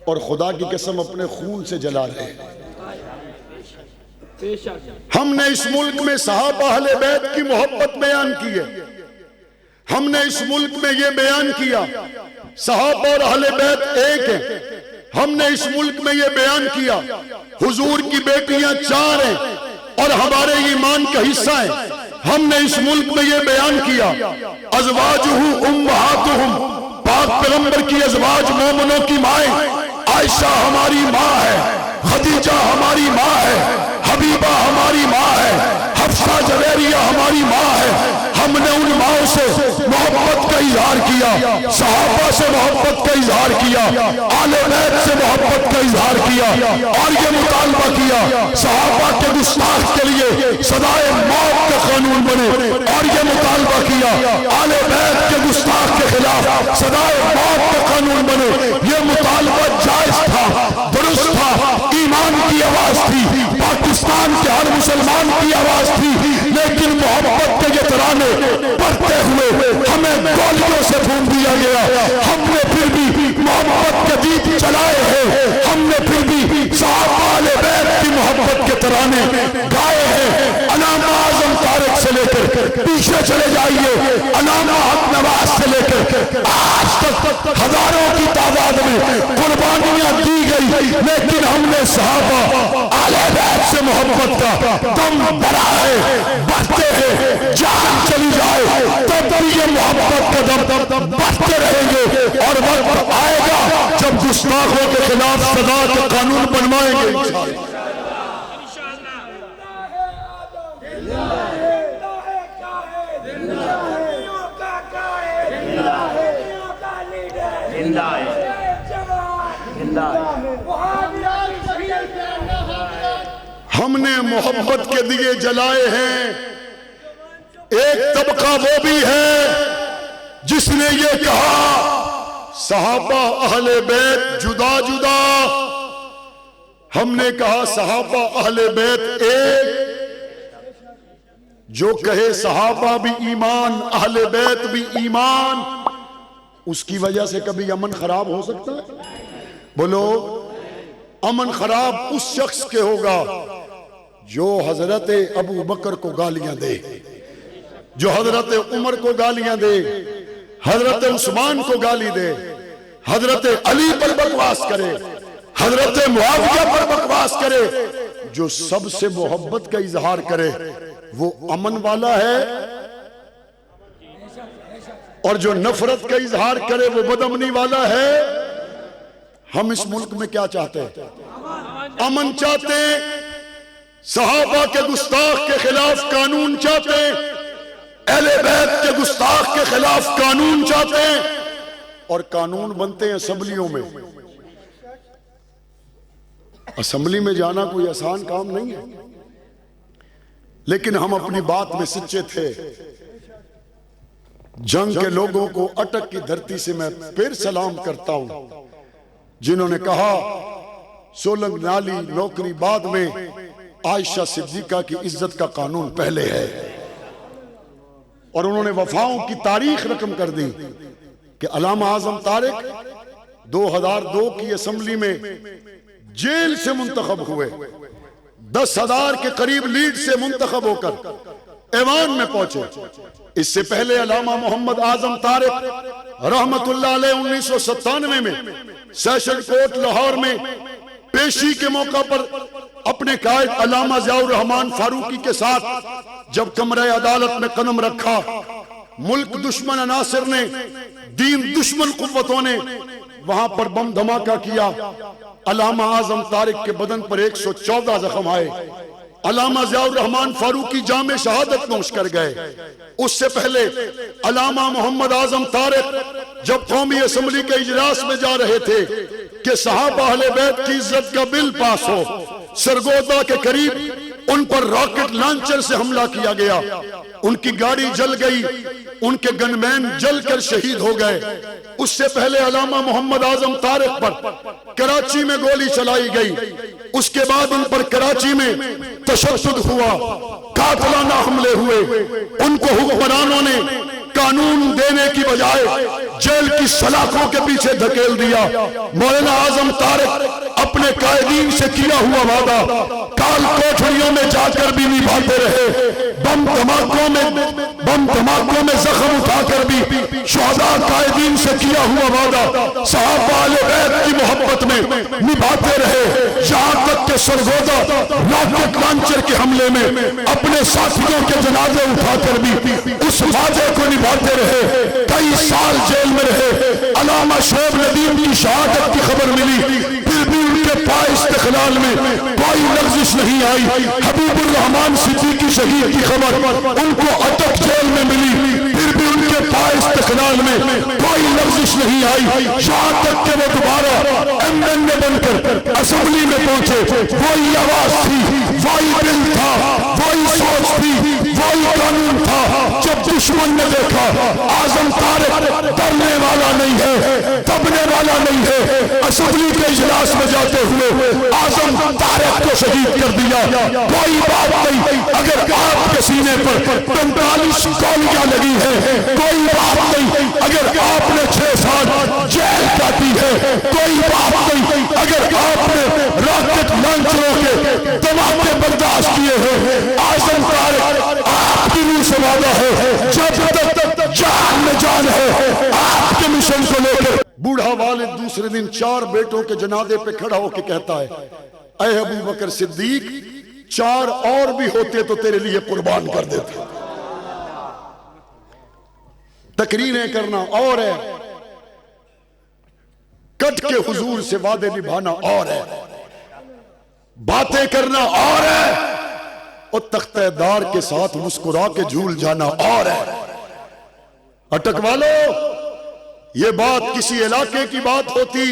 S1: اور خدا کی قسم اپنے خون سے جلا رہے ہیں۔ ہم نے اس ملک میں صحابہ اہل بیت کی محبت بیان کی ہے، ہم نے اس ملک میں یہ بیان کیا صحابہ اور اہل بیت ایک ہیں، ہم نے اس ملک میں یہ بیان کیا حضور کی بیٹیاں 4 ہیں اور ہمارے ایمان کا حصہ ہیں، ہم نے اس ملک میں یہ بیان کیا ازواجہ امہاتہم، پاک پیغمبر کی ازواج مومنوں کی مائیں، عائشہ ہماری ماں ہے، خدیجہ ہماری ماں ہے، حبیبہ ہماری ماں ہے، حفصہ جویریہ ہماری ماں ہے۔ ہم نے ان ماں سے محبت کا اظہار کیا، صحابہ سے محبت کا اظہار کیا، آل بیت سے محبت کا اظہار کیا، اور یہ مطالبہ کیا صحابہ کے گستاخ کے لیے سزائے موت کا قانون بنے، اور یہ مطالبہ کیا آل بیت کے گستاخ کے خلاف سزائے موت کا قانون بنے۔ یہ مطالبہ جائز تھا، درست تھا،
S3: ہر مسلمان کی آواز تھی، لیکن محبت کے یہ ترانے پڑھتے ہوئے ہمیں گولیوں سے پھونک دیا گیا۔ ہم نے پھر بھی محبت کے گیت چلائے ہیں، ہم نے پھر بھی صحابہ اہل بیت کی محبت کے ترانے گائے ہیں۔ علامہ اعظم طارق سے لے کر پیچھے چلے جائیے، علامہ حق نواز سے لے کر آج تک ہزاروں کی تعداد میں قربانیاں دی گئی، لیکن ہم نے صحابہ اہل بیت سے محبت کا دم بھرا ہے، بڑھتے ہیں، جان چلی جائے تب بھی یہ محبت کا دم بڑھتے رہیں گے، اور وقت آئے گا جب گستاخوں کے خلاف سزا کا قانون بنوائیں گے۔
S1: ہم نے محبت کے دیے جلائے ہیں۔ ایک طبقہ وہ بھی ہے جس نے یہ کہا صحابہ اہل بیت جدا جدا، ہم نے کہا صحابہ اہل بیت ایک۔ جو کہے صحابہ بھی ایمان اہل بیت بھی ایمان، اس کی وجہ سے کبھی امن خراب ہو سکتا ہے؟ بولو، امن خراب اس شخص کے ہوگا جو حضرت ابو بکر کو گالیاں دے، جو حضرت عمر کو گالیاں دے، حضرت عثمان کو گالی دے، حضرت علی پر بکواس کرے، حضرت معاویہ پر بکواس کرے۔ جو سب سے محبت کا اظہار کرے وہ امن والا ہے، اور جو نفرت کا اظہار کرے وہ بدامنی والا ہے۔ ہم اس ملک میں کیا چاہتے ہیں؟ امن چاہتے ہیں، صحابہ کے گستاخ کے خلاف قانون چاہتے ہیں، اہل بیت کے گستاخ کے خلاف قانون چاہتے ہیں، اور قانون بنتے ہیں اسمبلیوں میں۔ اسمبلی میں جانا کوئی آسان کام نہیں ہے، لیکن ہم اپنی بات میں سچے تھے۔ جنگ کے لوگوں کو اٹک کی دھرتی سے میں پھر سلام کرتا ہوں، جنہوں نے کہا سولنگ نالی نوکری بعد میں، عائشہ صدیقہ کی عزت کا قانون پہلے ہے، اور انہوں نے وفاؤں کی تاریخ رقم کر دی کہ علامہ اعظم طارق 2002 کی اسمبلی میں جیل سے منتخب ہوئے، 10,000 کے قریب لیڈ سے منتخب ہو کر ایوان میں پہنچے۔ اس سے پہلے علامہ محمد اعظم طارق رحمت اللہ علیہ 1997 میں سیشن کورٹ لاہور میں پیشی کے موقع پر اپنے قائد علامہ ضیاء الرحمن فاروقی کے ساتھ جب کمرہ عدالت میں قدم رکھا، ملک دشمن عناصر نے، دین دشمن قوتوں نے وہاں پر بم دھماکہ کیا۔ علامہ اعظم طارق کے بدن پر 114 زخم آئے۔ علامہ ضیاء الرحمن فاروقی جام شہادت نوش کر گئے۔ اس سے پہلے علامہ محمد اعظم طارق جب قومی اسمبلی کے اجلاس میں جا رہے تھے کہ صحابہ اہل بیت کی عزت کا بل پاس ہو، سرگودا کے قریب ان پر راکٹ لانچر سے حملہ کیا گیا، ان کی گاڑی جل گئی، ان کے گن مین جل کر شہید ہو گئے۔ اس سے پہلے علامہ محمد اعظم طارق پر کراچی میں گولی چلائی گئی، اس کے بعد ان پر کراچی میں تشدد ہوا، قاتلانہ حملے ہوئے، ان کو حکمرانوں نے قانون دینے کی بجائے جیل کی سلاخوں کے پیچھے دھکیل دیا۔ مولانا اعظم طارق اپنے قائدین سے کیا ہوا وعدہ کال کوٹھڑیوں میں جا کر بھی نبھاتے رہے، بم دھماکوں میں زخم اٹھا کر بھی شہداء قائدین سے کیا ہوا وعدہ صحابہ اہل بیت کی محبت میں نبھاتے رہے، یہاں تک کہ سرگودا راکٹ لانچر کے حملے میں اپنے ساتھیوں کے جنازے اٹھا کر بھی اس وعدے کو نبھاتے رہے، کئی سال جیل میں رہے۔ علامہ شعیب ندیم کی شہادت کی خبر ملی، پھر بھی ان کے پائے استقلال میں کوئی لغزش نہیں آئی۔ حبیب الرحمن صدیقی شہید کی خبر ان کو اٹک جیل میں ملی، پھر بھی ان کے پائے استقلال میں کوئی لغزش نہیں آئی، یہاں تک کہ وہ دوبارہ ایم این اے بن کر اسمبلی میں پہنچے۔ وہی آواز تھی، وہی دل تھا، وہی سوچ تھی، وہی
S3: کوئی قانون تھا جب دشمن نے دیکھا اعظم طارق ڈرنے والا نہیں ہے, دبنے والا نہیں ہے, اسمبلی کے اجلاس میں جاتے ہوئے اعظم طارق کو شہید کر دیا. کوئی بات نہیں اگر آپ کے سینے پر 45 گولیاں لگی ہے, کوئی بات نہیں اگر آپ نے 6 سال جیل کاٹی ہے, کوئی بات نہیں اگر آپ نے راکٹ لانچروں کے دھماکے برداشت کیے ہیں. اعظم طارق آپ کی روح سے وعدہ ہے جب تک جان میں جان ہے آپ کے مشن کو لے کر.
S1: بوڑھا والد دوسرے دن 4 بیٹوں کے جنازے پہ کھڑا ہو کے کہتا ہے, اے ابو بکر صدیق 4 اور بھی ہوتے تو تیرے لیے قربان کر دیتے. تقریریں کرنا اور ہے, کٹ کے حضور سے وعدے نبھانا اور ہے, باتیں کرنا اور ہے, اور تختہ دار کے ساتھ مسکرا کے جھول جانا اور ہے. اٹک والو, یہ بات کسی علاقے کی بات ہوتی,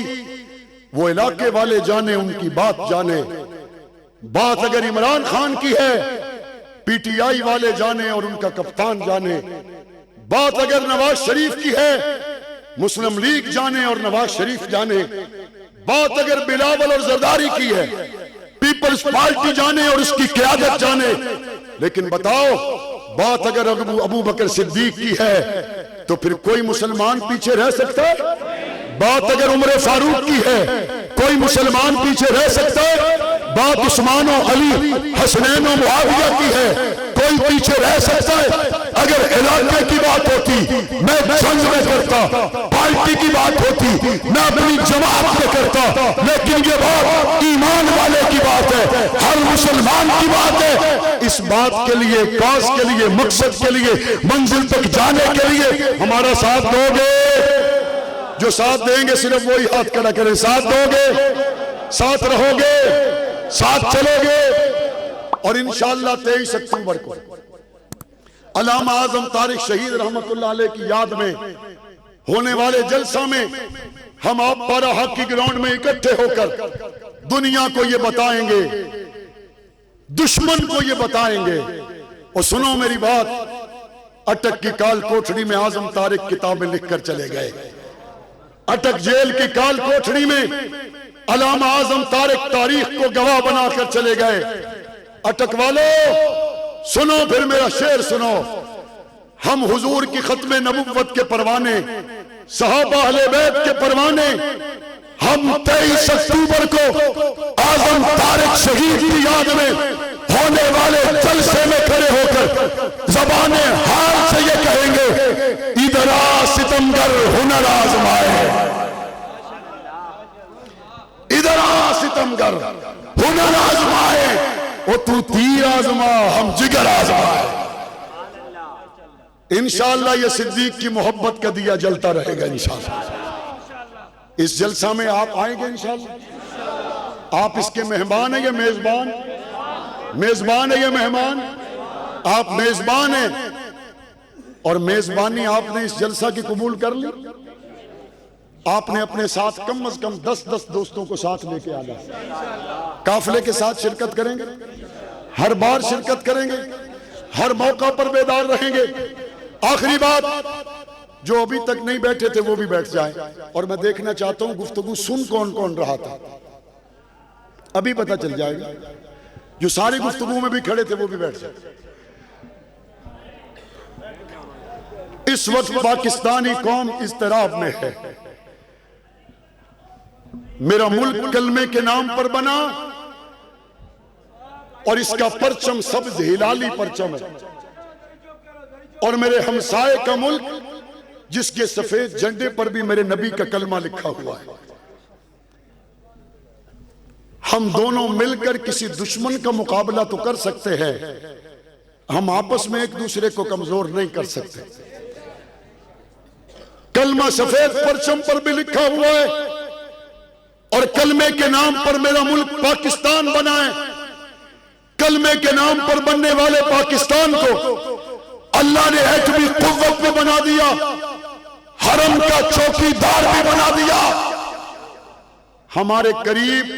S1: وہ علاقے والے جانے, ان کی بات جانے. بات اگر عمران خان کی ہے, پی ٹی آئی والے جانے اور ان کا کپتان جانے. بات اگر نواز شریف کی ہے, مسلم لیگ جانے اور نواز شریف جانے. بات اگر بلاول اور زرداری کی ہے, پیپلز پارٹی جانے اور اس کی قیادت جانے. لیکن بتاؤ, بات اگر ابو بکر صدیق کی ہے تو پھر کوئی مسلمان پیچھے رہ سکتا ہے؟ بات اگر عمر فاروق کی ہے, کوئی مسلمان پیچھے رہ سکتا ہے؟ بات عثمان و علی, حسنین و معاویہ کی ہے, کوئی پیچھے رہ سکتا ہے؟ اگر علاقے کی بات ہوتی میں جنگ میں کرتا, پارٹی کی بات ہوتی میں اپنی جماعت میں کرتا, لیکن یہ بات ایمان والے کی بات ہے, ہر مسلمان کی بات ہے. اس بات کے لیے, کاز کے لیے, مقصد کے لیے, منزل تک جانے کے لیے ہمارا ساتھ دو گے؟ جو ساتھ دیں گے صرف وہی ہاتھ کھڑا کریں. ساتھ دو گے, ساتھ رہو گے, ساتھ چلو گے. اور انشاءاللہ 23 اکتوبر کو علامہ اعظم طارق شہید رحمت اللہ علیہ کی یاد میں ہونے والے جلسہ میں ہم آپ پارا ہاکی گراؤنڈ میں اکٹھے ہو کر دنیا کو یہ بتائیں گے, دشمن کو یہ بتائیں گے. اور سنو میری بات, اٹک کی کال کوٹھڑی میں اعظم طارق کتابیں لکھ کر چلے گئے. اٹک جیل کی کال کوٹھڑی میں علامہ اعظم طارق تاریخ کو گواہ بنا کر چلے گئے. اٹک والو سنو, پھر میرا شعر سنو. ہم حضور کی ختم نبوت کے پروانے, صحابہ اہل بیت کے پروانے, ہم 23 اکتوبر کو اعظم طارق شہید کی یاد میں ہونے والے جلسے میں کھڑے ہو کر زبان حال سے یہ کہیں گے, ادھر آ ستمگر ہنر آزمائے, ادھر آ ستمگر ہنر آزمائے, وہ تو تیر آزما ہم جگر آزمائے. انشاءاللہ یہ صدیق کی محبت کا دیا جلتا رہے گا. انشاءاللہ اس جلسہ میں آپ آئیں گے. انشاءاللہ آپ اس کے مہمان ہیں یا میزبان؟ میزبان ہے یا مہمان؟ آپ میزبان ہیں, اور میزبانی آپ نے اس جلسہ کی قبول کر لی. آپ نے اپنے ساتھ کم از کم 10 دوستوں کو ساتھ لے کے آنا. قافلے کے ساتھ شرکت کریں گے, ہر بار شرکت کریں گے, ہر موقع پر بیدار رہیں گے. آخری بات, جو ابھی تک نہیں بیٹھے تھے وہ بھی بیٹھ جائیں, اور میں دیکھنا چاہتا ہوں گفتگو سن کون کون رہا تھا. ابھی پتہ چل جائے گا. جو ساری گفتگو میں بھی کھڑے تھے وہ بھی بیٹھ جائیں. اس وقت پاکستانی قوم اضطراب میں ہے. میرا ملک کلمے کے نام پر بنا, اور اس کا پرچم سبز ہلالی پرچم ہے, اور میرے ہمسائے کا ملک جس کے سفید جھنڈے پر بھی میرے نبی کا کلمہ لکھا ہوا ہے. ہم دونوں مل کر کسی دشمن کا مقابلہ تو کر سکتے ہیں, ہم آپس میں ایک دوسرے کو کمزور نہیں کر سکتے. کلمہ سفید پرچم پر بھی لکھا ہوا ہے, اور کلمے کے نام پر میرا ملک پاکستان بنا ہے. کلمے کے نام پر بننے والے پاکستان کو اللہ نے ایٹمی قوت میں بنا دیا, حرم کا چوکی دار بھی بنا دیا. ہمارے قریب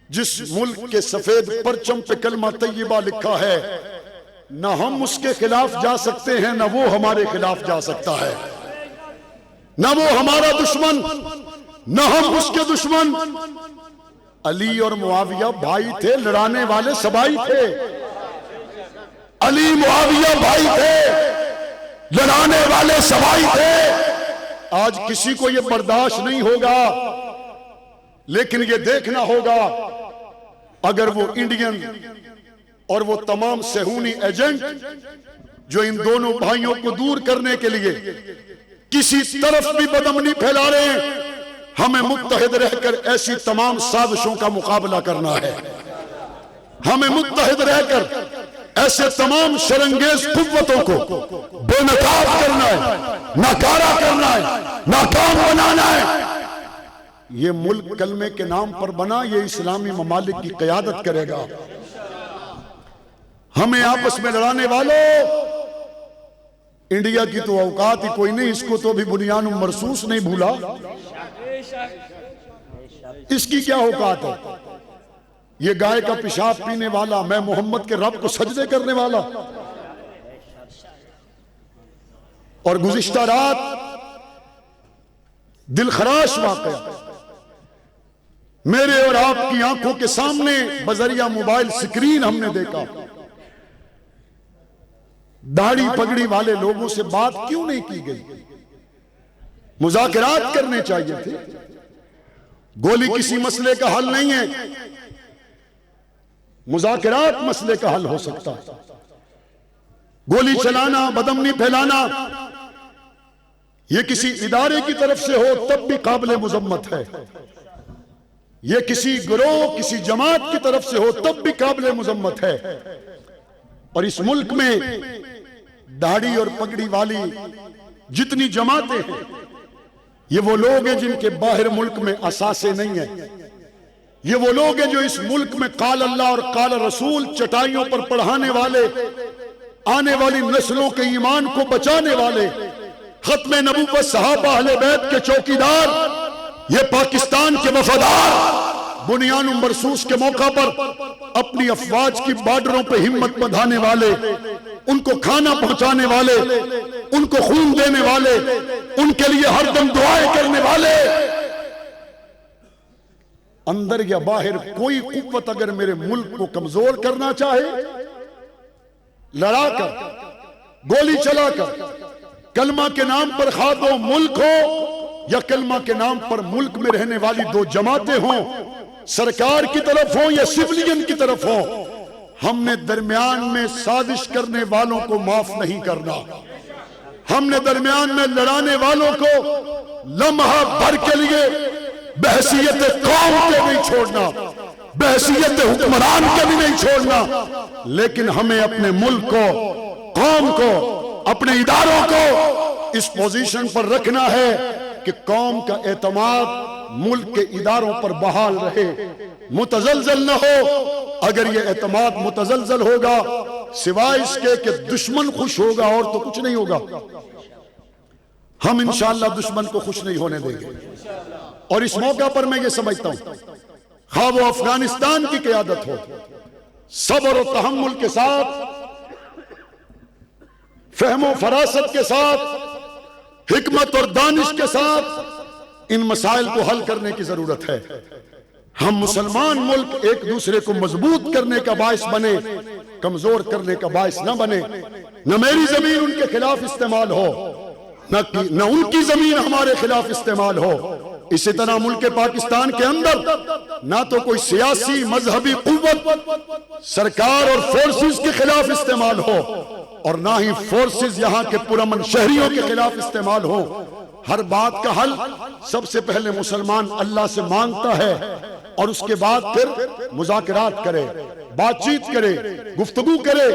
S1: جس ملک کے سفید پرچم پہ کلمہ طیبہ لکھا ہے, نہ ہم اس کے خلاف جا سکتے ہیں نہ وہ ہمارے خلاف جا سکتا ہے، نہ وہ ہمارا دشمن نہ ہم اس کے دشمن۔ علی اور معاویہ بھائی تھے، لڑانے والے سبائی تھے۔
S3: علی معاویہ بھائی تھے، لڑانے والے سبائی تھے۔
S1: آج کسی کو یہ برداشت نہیں ہوگا، لیکن یہ دیکھنا ہوگا اگر وہ انڈین اور وہ تمام صہیونی ایجنٹ جو ان دونوں بھائیوں کو دور کرنے کے لیے کسی طرف بھی بدامنی پھیلا رہے ہیں، ہمیں متحد رہ کر ایسی تمام سازشوں کا مقابلہ کرنا ہے۔ ہمیں متحد رہ کر ایسے تمام شرانگیز قوتوں کو
S3: بے نقاب کرنا ہے، ناکارہ کرنا ہے، ناکام بنانا ہے۔
S1: یہ ملک کلمے کے نام پر بنا، یہ اسلامی ممالک کی قیادت کرے گا۔ ہمیں آپس میں لڑانے والوں، انڈیا کی تو اوقات ہی کوئی نہیں، اس کو تو بھی بنیان مرصوص نہیں بھولا، اس کی کیا اوقات ہے؟ یہ گائے کا پیشاب پینے والا، میں محمد کے رب کو سجدے کرنے والا۔ اور گزشتہ رات دل خراش واقعہ میرے اور آپ کی آنکھوں کے سامنے بذریعہ موبائل سکرین ہم نے دیکھا۔ داڑھی پگڑی والے لوگوں سے بات کیوں نہیں کی گئی؟ مذاکرات کرنے چاہیے تھے۔ گولی کسی مسئلے کا حل نہیں ہے، مذاکرات مسئلے کا حل ہو سکتا ہے۔ گولی چلانا، بدامنی پھیلانا، یہ کسی ادارے کی طرف سے ہو تب بھی قابل مذمت ہے، یہ کسی گروہ، کسی جماعت کی طرف سے ہو تب بھی قابل مذمت ہے۔ اور اس ملک میں داڑھی اور پگڑی والی جتنی جماعتیں ہیں، یہ وہ لوگ ہیں جن کے باہر ملک میں اثاثے نہیں ہیں۔ یہ وہ لوگ ہیں جو اس ملک میں قال اللہ اور قال رسول چٹائیوں پر پڑھانے والے، آنے والی نسلوں کے ایمان کو بچانے والے، ختم نبوت صحابہ اہل بیت کے چوکیدار، یہ پاکستان کے وفادار، بنیان مرصوص کے موقع پر اپنی افواج کی بارڈروں پہ ہمت بندھانے والے، ان کو کھانا پہنچانے والے، ان کو خون دینے والے، ان کے لیے ہر دم دعائیں کرنے والے۔ اندر یا باہر کوئی قوت اگر میرے ملک کو کمزور کرنا چاہے، لڑا کر، گولی چلا کر، کلمہ کے نام پر خواہ دو ملک ہو یا کلمہ کے نام پر ملک میں رہنے والی دو جماعتیں ہوں، سرکار کی طرف ہوں یا سولین کی طرف ہوں، ہم نے درمیان میں سازش کرنے والوں کو معاف نہیں کرنا۔ ہم نے درمیان میں لڑانے والوں کو لمحہ بھر کے لیے بحیثیت قوم کے نہیں چھوڑنا، بحیثیت حکمران کے بھی نہیں چھوڑنا، لیکن ہمیں اپنے ملک کو، قوم کو، اپنے اداروں کو اس پوزیشن پر رکھنا ہے کہ قوم کا اعتماد ملک کے اداروں پر بحال رہے، متزلزل نہ ہو۔ اگر یہ اعتماد متزلزل ہوگا، سوائے اس کے کہ دشمن خوش ہوگا اور تو کچھ نہیں ہوگا۔ ہم انشاءاللہ دشمن کو خوش نہیں ہونے دیں گے۔ اور اس موقع پر میں یہ سمجھتا ہوں، خواہ وہ افغانستان کی قیادت ہو، صبر و تحمل کے ساتھ، فہم و فراست کے ساتھ، حکمت اور دانش کے ساتھ ان مسائل کو حل کرنے کی ضرورت ہے۔ ہم مسلمان ملک ایک دوسرے کو مضبوط کرنے کا باعث بنے، کمزور کرنے کا باعث نہ بنے۔ نہ میری زمین ان کے خلاف استعمال ہو، نہ ان کی زمین ہمارے خلاف استعمال ہو۔ اسی طرح ملک پاکستان کے اندر نہ تو کوئی سیاسی مذہبی قوت سرکار اور فورسز کے خلاف استعمال ہو، اور نہ ہی فورسز یہاں کے پرامن شہریوں کے خلاف استعمال ہو۔ ہر بات کا حل سب سے پہلے مسلمان اللہ سے مانگتا ہے، اور اس کے بعد پھر مذاکرات کرے، بات چیت کرے، گفتگو کرے۔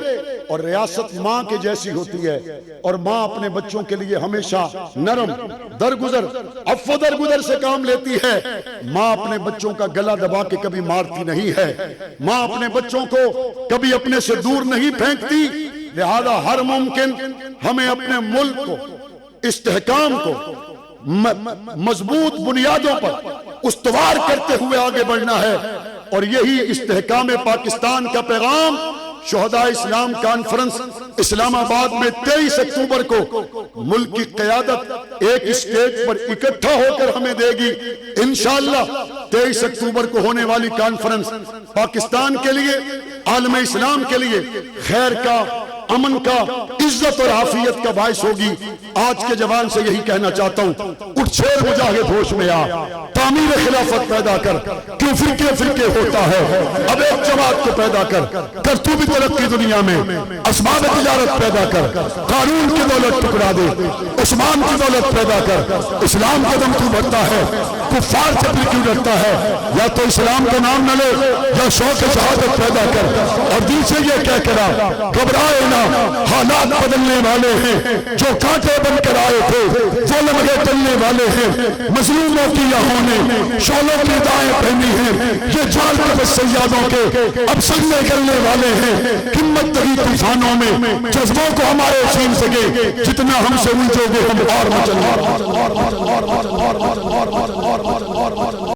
S1: اور ریاست ماں کے جیسی ہوتی ہے، اور ماں اپنے بچوں کے لیے ہمیشہ نرم، درگزر، عفو درگزر سے کام لیتی ہے۔ ماں اپنے بچوں کا گلا دبا کے کبھی مارتی نہیں ہے، ماں اپنے بچوں کو کبھی اپنے سے دور نہیں پھینکتی۔ لہذا ہر ممکن ہمیں اپنے ملک کو، استحکام کو مضبوط بنیادوں پر استوار کرتے ہوئے آگے بڑھنا ہے۔ اور یہی استحکام پاکستان کا پیغام شہداء اسلام کانفرنس اسلام آباد میں 23 اکتوبر کو ملک کی قیادت ایک اسٹیج پر اکٹھا ہو کر ہمیں دے گی انشاءاللہ 23 اکتوبر کو ہونے والی کانفرنس پاکستان کے لیے، عالم اسلام کے لیے خیر کا، امن کا، عزت اور عافیت کا باعث ہوگی۔ آج کے جوان سے یہی کہنا چاہتا ہوں، اٹھ شیر مجاہد ہوش میں آ، تعمیر خلافت پیدا کر، کیوں فرقے فرقے ہوتا ہے، اب ایک جماعت کو پیدا کر تو بھی ترقی دنیا میں، اسباب تجارت پیدا کر، قارون کی دولت ٹکرا دے، عثمان کی دولت پیدا کر، اسلام کا دم تو بڑھتا ہے، کفار سے بھی کیوں ڈرتا ہے، یا تو اسلام کا نام نہ لے یا شوق شہادت پیدا کر، اور دل سے یہ کہہ کر گھبرائے نہ، حالات بدلنے والے ہیں، جو کانٹے بن کر آئے تھے وہ لمحے ٹلنے والے ہیں، مظلوموں کی یہاں نے شولوں کی دائیں پہنی ہیں، یہ جال کے سیادوں کے اب سجدے کرنے والے ہیں، ہمت تھی طوفانوں میں، جذبوں کو ہمارے چھین سکے، جتنا ہم سے الجھو گے ہم اور مچل